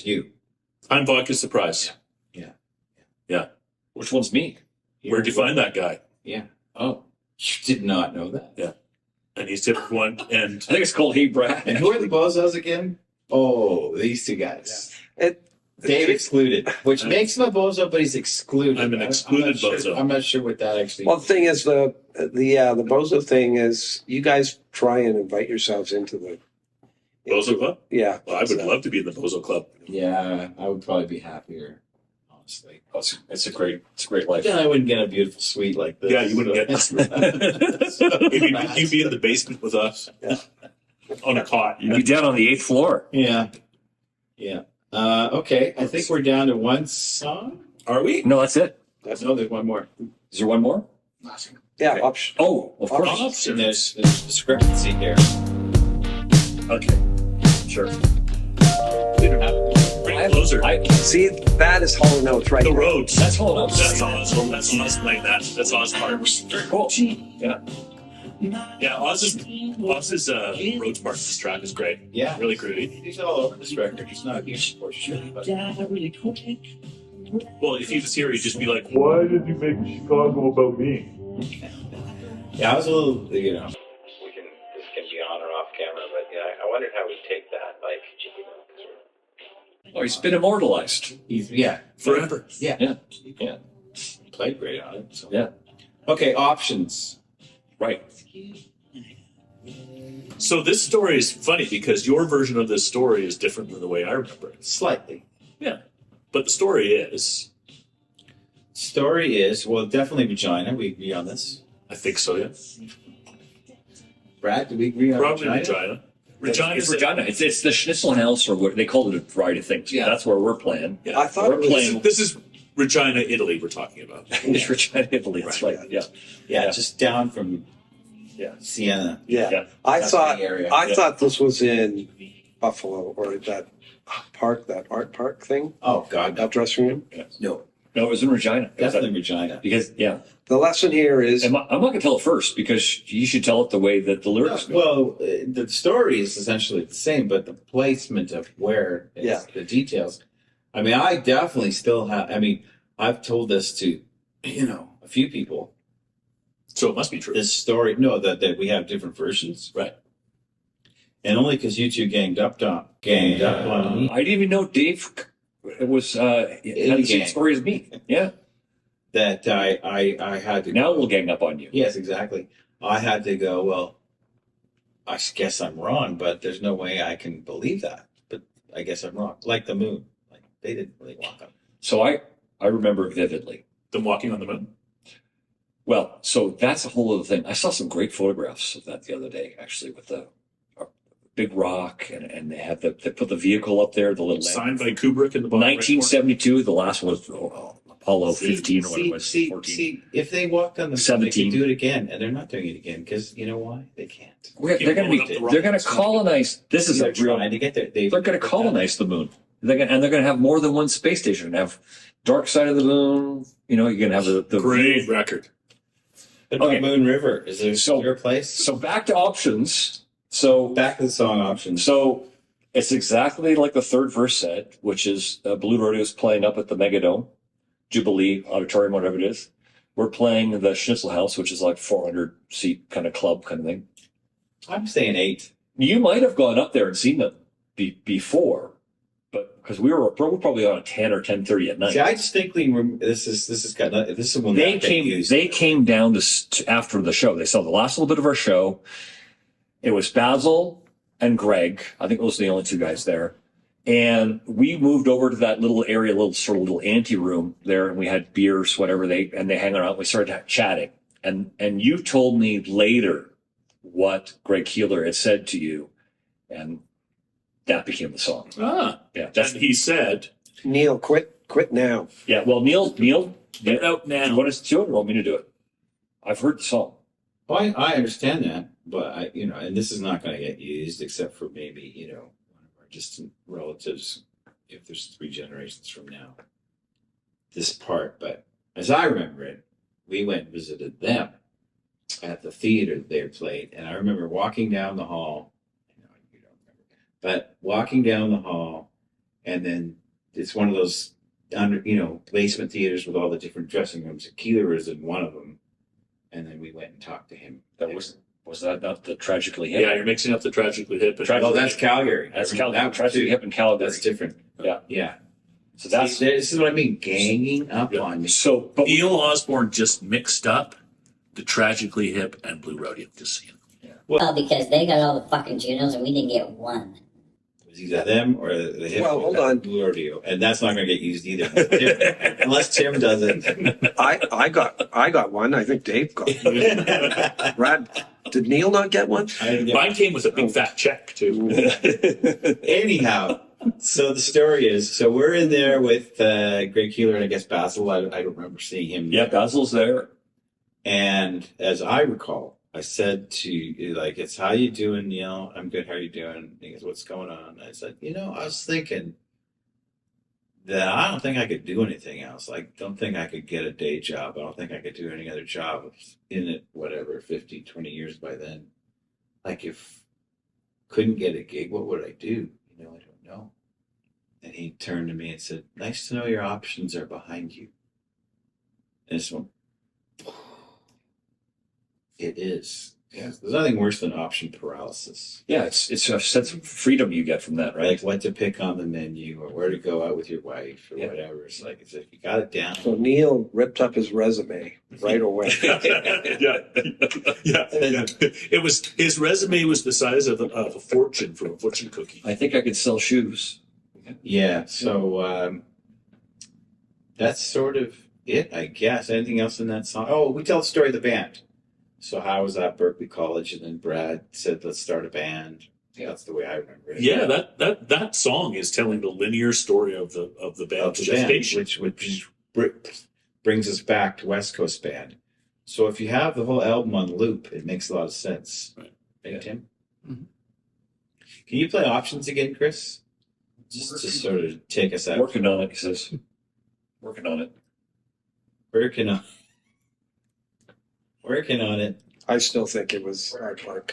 You. I'm Vodka Surprise. Yeah. Yeah. Which one's me? Where'd you find that guy? Yeah. Oh, you did not know that. Yeah. And he's different one. And I think it's called Hey Brad. And who are the Bozos again? Oh, these two guys. Dave excluded, which makes him a bozo, but he's excluded. I'm an excluded bozo. I'm not sure what that actually. Well, the thing is, the bozo thing is, you guys try and invite yourselves into the Bozo Club? Yeah, Well, I would love to be in the Bozo Club. Yeah, I would probably be happier, honestly. Oh, it's a great life. Then I wouldn't get a beautiful suite like this. Yeah, you wouldn't get You'd be in the basement with us. Yeah. On a cot. You'd be down on the 8th floor. Yeah. Yeah. Okay, I think we're down to one song. Are we? No, that's it. No, there's one more. Is there one more? yeah. Okay. Option. Oh, of course. Options. And there's discrepancy here. Okay. Sure. We don't have it. Bring it closer. See, that is Hall and Oates right The there. roads. That's Hall and Oates. That's awesome. That's awesome. Like that. That's awesome. Very cool. Yeah. Yeah, Oz's roads part of this track is great. Yeah. Really groovy. He's all over this record. He's not a huge for sure. But Well, if you just hear it, you'd just be like, Why did you make Chicago about me? yeah, I was a little, This can be on or off camera, but yeah, I wondered how we'd take that. Like, Oh, he's been immortalized. he's forever. Yeah. Yeah. Yeah. He played great on it. So. Yeah. Okay, options. Right. So this story is funny because your version of this story is different than the way I remember it. Slightly. Yeah. But the story is, Story is, well, definitely vagina. We agree on this. I think so, yeah. Brad, do we agree on Probably vagina? Regina. Regina It's is Regina. It's the Schnitzelhaus, or what they called it a variety of things. Yeah. That's where we're playing. Yeah. I thought We're it was, playing. This is Regina, Italy we're talking about. It's Regina, Italy. That's right. Yeah. Yeah, just down from Yeah. Siena. yeah. Yeah. I That's thought the area. I Yeah. thought this was in Buffalo, or that park, that art park thing, Oh, God, no. that dressing room. No, No, it was in Regina. It was definitely Regina. because The lesson here is I'm not going to tell it first because you should tell it the way that the lyrics go. Well, the story is essentially the same, but the placement of where, Yeah. the details. I mean, I definitely still have. I mean, I've told this to, a few people. So it must be true. This story, no, that we have different versions, Right. and only because you two ganged up on me. I didn't even know Dave was had the same gang. story as me. Yeah. That I had to. Now we'll gang up on you. Yes, exactly. I had to go. Well, I guess I'm wrong, but there's no way I can believe that. But I guess I'm wrong. Like the moon, like they didn't really walk on. So I remember vividly. Them walking on the moon. Well, so that's a whole other thing. I saw some great photographs of that the other day, actually, with the big rock, and they put the vehicle up there, the little Signed by Kubrick in the bottom right corner. 1972. The last one was Apollo 15 or what it was, 14. See, if they walked on the moon, they 17. could do it again, and they're not doing it again because you know why? They can't. They're going blowing up the to rockets. colonize. This is They're a real. trying to get there. They're going to colonize the moon. They're going to have more than one space station. They're going to have dark side of the moon. You're going to have the Great record. But Okay. Moon River is there So- your place? So back to options. So Back to the song options. So it's exactly like the third verse said, which is Blue Rodeo's playing up at the Megadome, Jubilee Auditorium, whatever it is. We're playing the Schnitzelhaus, which is like 400 seat kind of club kind of thing. I'm saying 8. You might have gone up there and seen them before, but because we're probably on a 10 or 10:30 at night. See, I distinctly remember this is when They that came. used. They came down to after the show. They saw the last little bit of our show. It was Basil and Greg. I think those were the only two guys there. And we moved over to that little area, little ante room there, and we had beers, whatever they hang out. We started chatting, and you told me later what Greg Keeler had said to you, and that became the song. Ah. Yeah, that's And he said, Neil, quit now. yeah. Well, Neil, get out do you now. want us to do it or want me to do it? I've heard the song. Oh, I understand that, but and this is not going to get used except for maybe, one of our distant relatives, if there's 3 generations from now. This part, but as I remember it, we went and visited them at the theater that they played, and I remember walking down the hall. You don't remember, but walking down the hall, And then it's one of those basement theaters with all the different dressing rooms. Keeler was in one of them, and then we went and talked to him. That was that not the Tragically Hip? Yeah, you're mixing up the Tragically Hip. and- Oh, that's Calgary. That's I remember that Tragically too. Hip in Calgary. That's different. Yeah. Yeah. So that's See, this is what I mean, ganging up Yeah. on me. so. But Neil Osborne just mixed up the Tragically Hip and Blue Rodeo. Just saying. Well, because they got all the fucking Junos and we didn't get one. It was either them or the hip. Well, hold on. Blue Rodeo, and that's not going to get used either unless Tim does it. I got one. I think Dave got one. I Brad, did Neil not get one? didn't get Mine came with a big fat check too. Anyhow, so the story is, so we're in there with Greg Keeler and I guess Basil. I don't remember seeing him. Yeah, Basil's there. And as I recall, I said to you, like, it's how you doing, Neil? I'm good. How are you doing? He goes, what's going on? I said, I was thinking that I don't think I could do anything else. I don't think I could get a day job. I don't think I could do any other job. I was in it, 20 years by then. Like, if couldn't get a gig, what would I do? I don't know. And he turned to me and said, nice to know your options are behind you. And this one, it is. Yeah. There's nothing worse than option paralysis. Yeah, it's a sense of freedom you get from that, right? Like what to pick on the menu or where to go out with your wife or Yeah. whatever. It's like, if you got it down. So Neil ripped up his resume right away. yeah. It was his resume was the size of a fortune from a fortune cookie. I think I could sell shoes. Yeah. So that's sort of it, I guess. Anything else in that song? Oh, we tell the story of the band. So how I was at Berkeley College, and then Brad said, let's start a band. Yeah, that's the way I remember it. Yeah, that song is telling the linear story of the band's Of the band, gestation. which brings us back to West Coast Band. So if you have the whole album on loop, it makes a lot of sense. Right. Right, Tim? Mhm. Can you play options again, Chris? Just to sort of take us out. Working on it, he says. Working on it. Working on it. I still think it was Aardvark.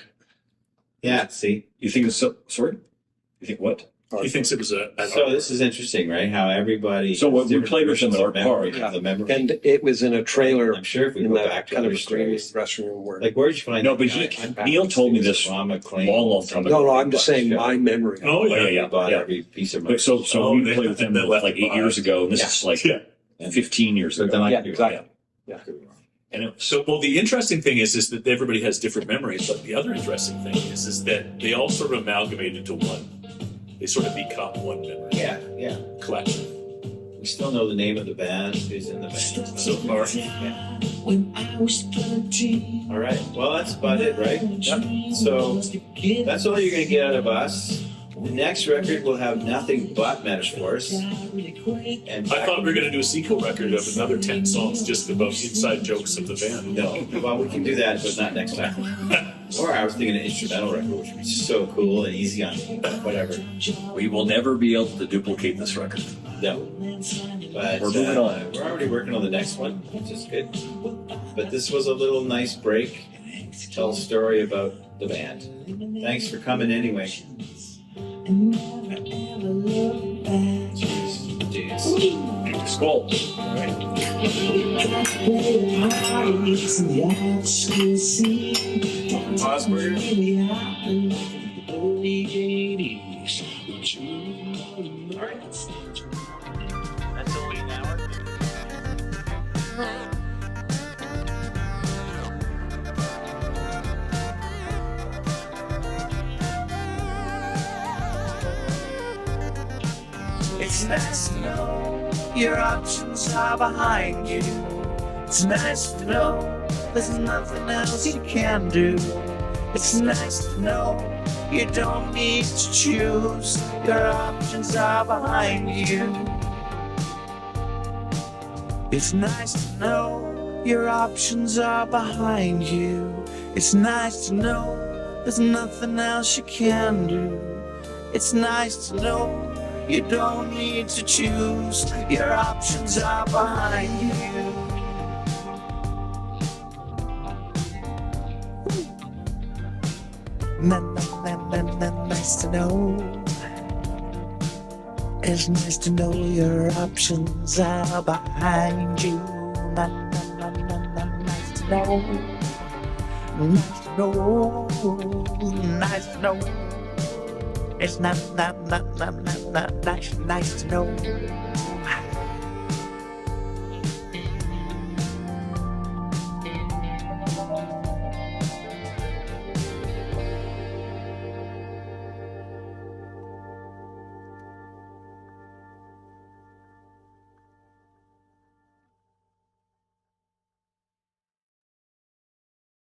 Yeah, see? You think it's so? Sorry. You think what? He thinks it was a. So this is interesting, right? How everybody. So what has we different played with them versions at of Art memory, Park. the memory. And it was in a trailer I'm sure if we in go that back to kind of other a green stories. dressing room where. Like, where'd you find No, that but guy? Neil told me this Long long time ago. No, I'm just saying my memory. Oh yeah, yeah, I bought yeah. every piece of But so Oh, we they- played with them they left like the 8 years bars. ago, and this Yeah. is like Yeah. 15 years But ago. then I Yeah, could be exactly. wrong. Yeah. I could be wrong. And it, So, well, the interesting thing is that everybody has different memories, but the other interesting thing is that they all sort of amalgamate into one. They sort of become one memory Yeah. collection. We still know the name of the band, who's in the band. So far, Yeah. All right. Well, that's about it, right? Yep. So that's all you're going to get out of us. The next record will have nothing but metaphors. And I thought we were going to do a sequel record of another 10 songs just about inside jokes of the band. no. Well, we can do that, but not next time. Or I was thinking an instrumental record, which would be so cool and easy on whatever. we will never be able to duplicate this record. No. But We're moving on. we're already working on the next one, which is good. But this was a little nice break to tell a story about the band. Thanks for coming anyway. Cheers, dudes. Skull. That's only an hour. It's nice to know your options are behind you. It's nice to know there's nothing else you can do. It's nice to know you don't need to choose. Your options are behind you. It's nice to know your options are behind you. It's nice to know there's nothing else you can do. It's nice to know you don't need to choose. Your options are behind you. Nice to know. It's nice to know your options are behind you. Nice to know. Nice to know. Nice to know. It's nice to know.